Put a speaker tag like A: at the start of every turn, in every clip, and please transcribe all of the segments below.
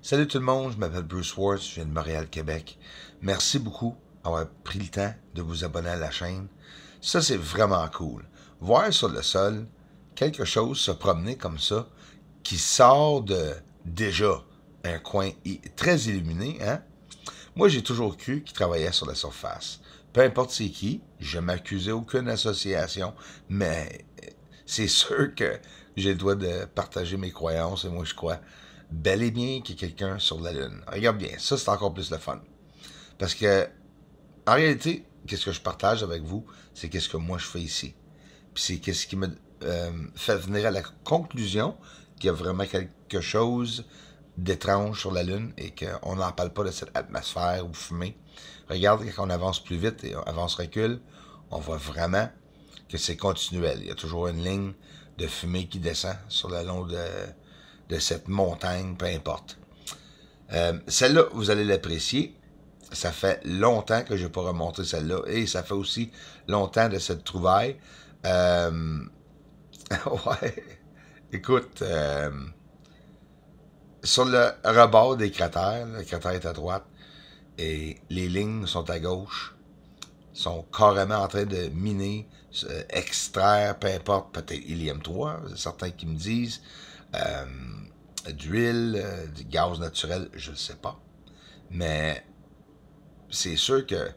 A: Salut tout le monde, je m'appelle Bruce Ward, je viens de Montréal, Québec. Merci beaucoup d'avoir pris le temps de vous abonner à la chaîne. Ça, c'est vraiment cool. Voir sur le sol quelque chose se promener comme ça, qui sort de déjà un coin très illuminé, hein? Moi, j'ai toujours cru qu'il travaillait sur la surface. Peu importe c'est qui, je m'accusais aucune association, mais c'est sûr que j'ai le droit de partager mes croyances et moi je crois bel et bien qu'il y a quelqu'un sur la Lune. Regarde bien, ça c'est encore plus le fun. Parce que, en réalité, qu'est-ce que je partage avec vous, c'est qu'est-ce que moi je fais ici. Puis c'est qu'est-ce qui me fait venir à la conclusion qu'il y a vraiment quelque chose d'étrange sur la Lune et qu'on n'en parle pas de cette atmosphère ou fumée. Regarde, quand on avance plus vite et on avance-recule, on voit vraiment que c'est continuel. Il y a toujours une ligne de fumée qui descend sur le long de cette montagne, peu importe. Celle-là, vous allez l'apprécier. Ça fait longtemps que je n'ai pas remonté celle-là. Et ça fait aussi longtemps de cette trouvaille. Ouais. Écoute, sur le rebord des cratères, le cratère est à droite et les lignes sont à gauche, sont carrément en train de miner, extraire, peu importe, peut-être hélium-3, certains qui me disent, d'huile, du gaz naturel, je ne sais pas. Mais c'est sûr que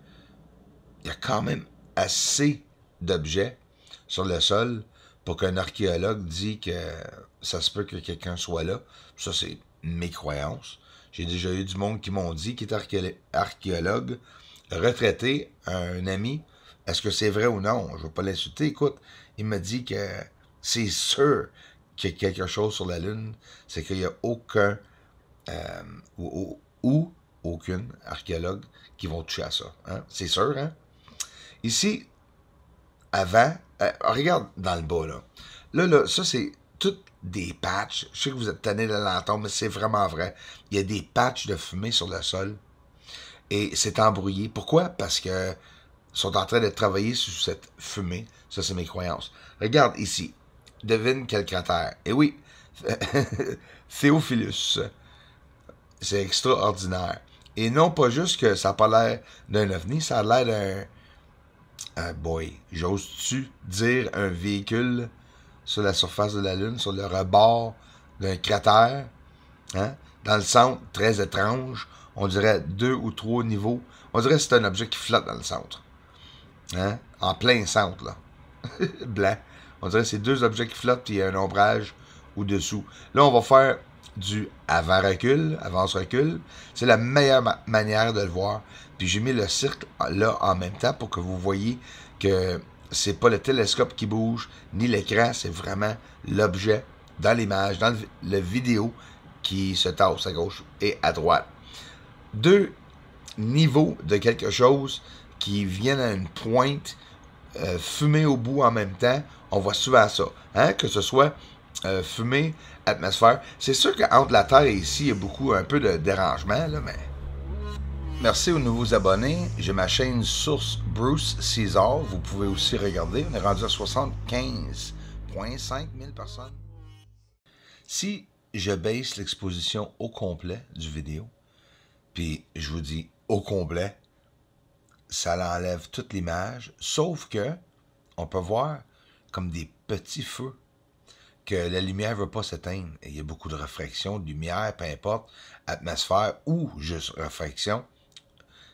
A: il y a quand même assez d'objets sur le sol pour qu'un archéologue dise que ça se peut que quelqu'un soit là. Ça, c'est mes croyances. J'ai déjà eu du monde qui m'ont dit, qui est archéologue, retraité, un ami. Est-ce que c'est vrai ou non? Je ne veux pas l'insulter. Écoute, il m'a dit que c'est sûr qu'il y a quelque chose sur la Lune. C'est qu'il n'y a aucun ou aucune archéologue qui vont toucher à ça. Hein? C'est sûr, hein? Ici, avant, regarde dans le bas, là. Là, ça, c'est toutes des patchs. Je sais que vous êtes tanné de l'entendre, mais c'est vraiment vrai. Il y a des patchs de fumée sur le sol. Et c'est embrouillé. Pourquoi? Parce que sont en train de travailler sur cette fumée. Ça, c'est mes croyances. Regarde ici. Devine quel cratère. Et oui, Théophilus. C'est extraordinaire. Et non pas juste que ça n'a pas l'air d'un ovni, ça a l'air d'un... boy, j'ose-tu dire un véhicule sur la surface de la Lune, sur le rebord d'un cratère, hein? Dans le centre, très étrange, on dirait 2 ou 3 niveaux. On dirait que c'est un objet qui flotte dans le centre. Hein? En plein centre, là. Blanc. On dirait que c'est 2 objets qui flottent, puis il y a un ombrage au-dessous. Là, on va faire du avant-recul, avance-recul. C'est la meilleure manière de le voir. Puis j'ai mis le cercle là en même temps pour que vous voyez que c'est pas le télescope qui bouge, ni l'écran, c'est vraiment l'objet dans l'image, dans le vidéo qui se tasse à gauche et à droite. 2 niveaux de quelque chose qui viennent à une pointe fumée au bout en même temps. On voit souvent ça. Hein? Que ce soit fumée, atmosphère. C'est sûr qu'entre la Terre et ici, il y a beaucoup, un peu de dérangement, là, mais... Merci aux nouveaux abonnés. J'ai ma chaîne Source Bruce Caesar. Vous pouvez aussi regarder. On est rendu à 75,5 000 personnes. Si je baisse l'exposition au complet du vidéo, puis je vous dis au complet, ça l'enlève toute l'image, sauf que on peut voir comme des petits feux que la lumière ne veut pas s'éteindre. Il y a beaucoup de réfraction, de lumière, peu importe, atmosphère ou juste réfraction.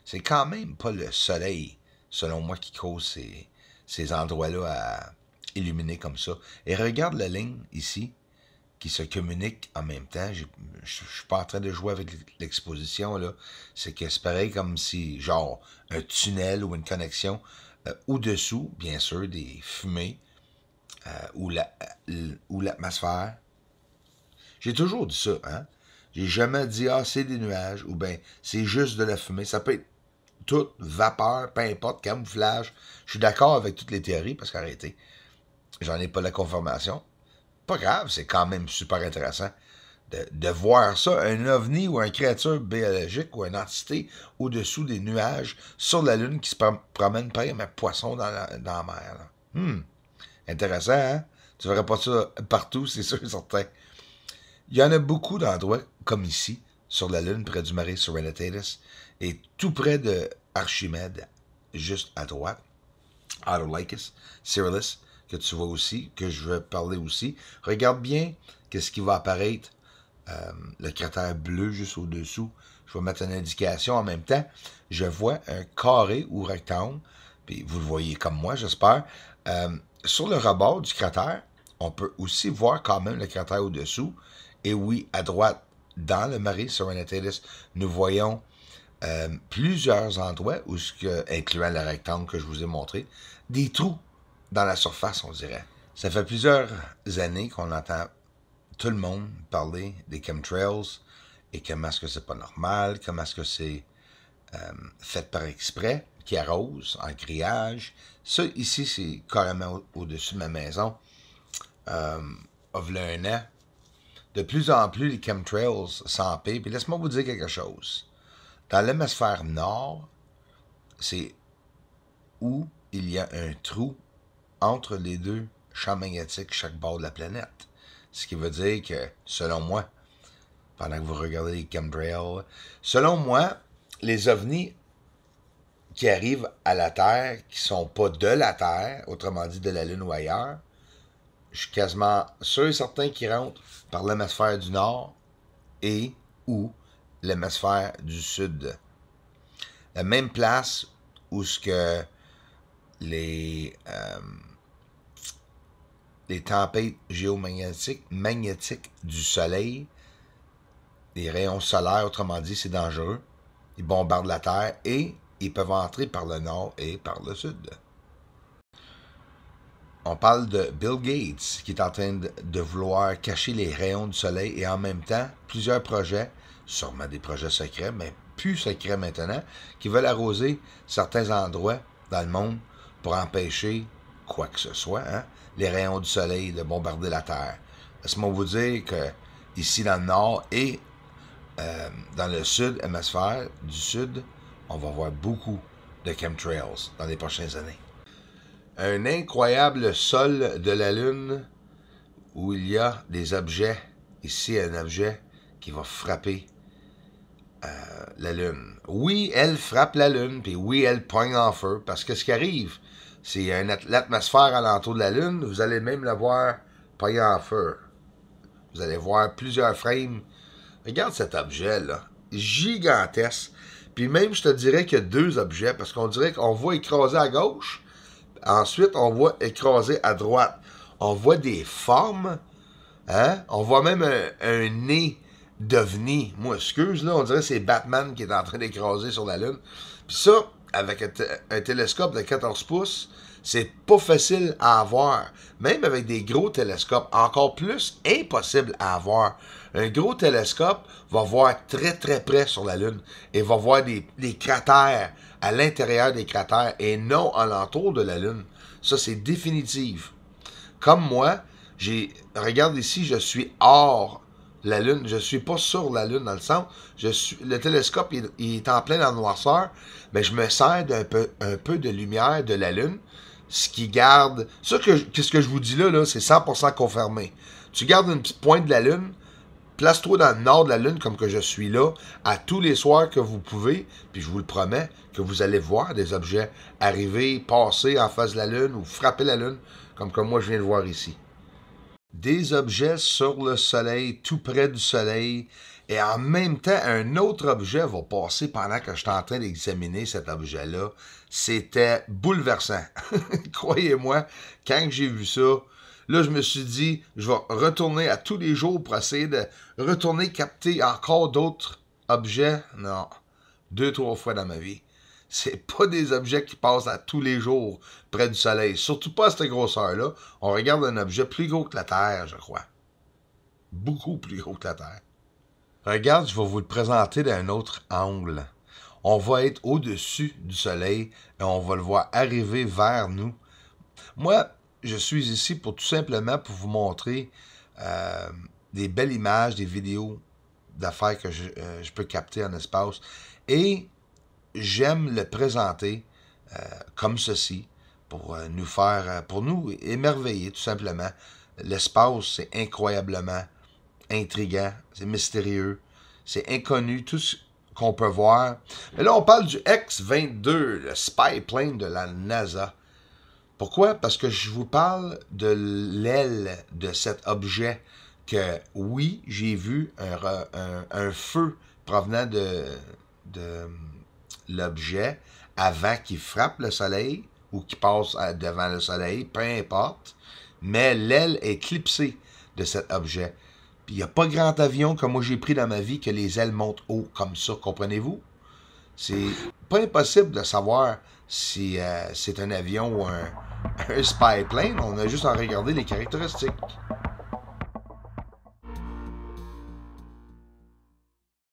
A: C'est quand même pas le soleil, selon moi, qui cause ces endroits-là à illuminer comme ça. Et regarde la ligne ici, qui se communique en même temps. Je suis pas en train de jouer avec l'exposition, là. C'est que c'est pareil comme si, genre, un tunnel ou une connexion au-dessous, bien sûr, des fumées ou l'atmosphère. J'ai toujours dit ça, hein. J'ai jamais dit, ah, c'est des nuages, ou bien c'est juste de la fumée. Ça peut être toute vapeur, peu importe, camouflage. Je suis d'accord avec toutes les théories, parce qu'arrêtez, j'en ai pas la confirmation. Pas grave, c'est quand même super intéressant de voir ça, un ovni ou une créature biologique ou une entité au-dessous des nuages sur la Lune qui se promène pareil comme un poisson dans la mer. Intéressant, hein? Tu verras pas ça partout, c'est sûr et certain. Il y en a beaucoup d'endroits comme ici sur la Lune, près du marais Serenitatis, et tout près de Archimède, juste à droite, Autolycus, Cyrillus, que tu vois aussi, que je vais parler aussi. Regarde bien qu'est-ce qui va apparaître, le cratère bleu juste au-dessous. Je vais mettre une indication en même temps. Je vois un carré ou rectangle, puis vous le voyez comme moi, j'espère. Sur le rebord du cratère, on peut aussi voir quand même le cratère au-dessous. Et oui, à droite, dans le marais Serenitatis, nous voyons plusieurs endroits, incluant le rectangle que je vous ai montré, des trous dans la surface, on dirait. Ça fait plusieurs années qu'on entend tout le monde parler des chemtrails et comment est-ce que c'est pas normal, comment est-ce que c'est fait par exprès, qui arrose en grillage. Ça, ici, c'est carrément au-dessus de ma maison. V'là un an. De plus en plus, les chemtrails s'empirent. Puis laisse-moi vous dire quelque chose. Dans l'hémisphère nord, c'est où il y a un trou entre les deux champs magnétiques chaque bord de la planète. Ce qui veut dire que, selon moi, pendant que vous regardez les chemtrails, selon moi, les ovnis qui arrivent à la Terre, qui sont pas de la Terre, autrement dit de la Lune ou ailleurs, je suis quasiment sûr et certain qu'ils rentrent par l'hémisphère du Nord et ou l'hémisphère du Sud. La même place où ce que les tempêtes magnétiques du Soleil, les rayons solaires, autrement dit, c'est dangereux. Ils bombardent la Terre et ils peuvent entrer par le Nord et par le Sud. On parle de Bill Gates qui est en train de vouloir cacher les rayons du soleil et en même temps, plusieurs projets, sûrement des projets secrets, mais plus secrets maintenant, qui veulent arroser certains endroits dans le monde pour empêcher quoi que ce soit, les rayons du soleil de bombarder la Terre. Laisse-moi vous dire que ici dans le nord et dans le sud, hémisphère du sud, on va voir beaucoup de chemtrails dans les prochaines années. Un incroyable sol de la Lune où il y a des objets. Ici, un objet qui va frapper la Lune. Oui, elle frappe la Lune, puis oui, elle pogne en feu, parce que ce qui arrive, c'est l'atmosphère alentour de la Lune, vous allez même la voir pogner en feu. Vous allez voir plusieurs frames. Regarde cet objet-là, gigantesque. Puis même, je te dirais qu'il y a deux objets, parce qu'on dirait qu'on voit écraser à gauche, ensuite, on voit écraser à droite. On voit des formes, on voit même un nez d'ovni. Moi, excuse, là, on dirait que c'est Batman qui est en train d'écraser sur la Lune. Puis ça, avec un télescope de 14 pouces, c'est pas facile à avoir. Même avec des gros télescopes, encore plus impossible à avoir. Un gros télescope va voir très très près sur la Lune et va voir des cratères à l'intérieur des cratères et non alentour de la Lune. Ça, c'est définitif. Comme moi, regarde ici, je suis hors la Lune. Je suis pas sur la Lune dans le sens. Le télescope il est en plein dans la noirceur, mais je me sers un peu de lumière de la Lune, ce qui garde... Ce que je vous dis là c'est 100% confirmé. Tu gardes une petite pointe de la Lune, place-toi dans le nord de la Lune comme que je suis là, à tous les soirs que vous pouvez, puis je vous le promets que vous allez voir des objets arriver, passer en face de la Lune ou frapper la Lune, comme que moi je viens de voir ici. Des objets sur le Soleil, tout près du Soleil, et en même temps, un autre objet va passer pendant que je suis en train d'examiner cet objet-là. C'était bouleversant. Croyez-moi, quand j'ai vu ça, là, je me suis dit, je vais retourner à tous les jours pour essayer de retourner capter encore d'autres objets. Non, 2-3 fois dans ma vie. C'est pas des objets qui passent à tous les jours près du Soleil. Surtout pas à cette grosseur-là. On regarde un objet plus gros que la Terre, je crois. Beaucoup plus gros que la Terre. Regarde, je vais vous le présenter d'un autre angle. On va être au-dessus du Soleil et on va le voir arriver vers nous. Moi, je suis ici pour tout simplement pour vous montrer des belles images, des vidéos d'affaires que je peux capter en espace. Et j'aime le présenter comme ceci pour nous émerveiller tout simplement. L'espace, c'est incroyablement intriguant, c'est mystérieux, C'est inconnu, tout ce qu'on peut voir. Mais là, on parle du X-22, le spy plane de la NASA. Pourquoi? Parce que je vous parle de l'aile de cet objet que, oui, j'ai vu un feu provenant de l'objet avant qu'il frappe le soleil ou qu'il passe devant le soleil, peu importe, mais l'aile est clipsée de cet objet. Puis il n'y a pas grand avion que moi j'ai pris dans ma vie que les ailes montent haut comme ça, comprenez-vous? C'est pas impossible de savoir si c'est un avion ou un spy plane. On a juste à regarder les caractéristiques.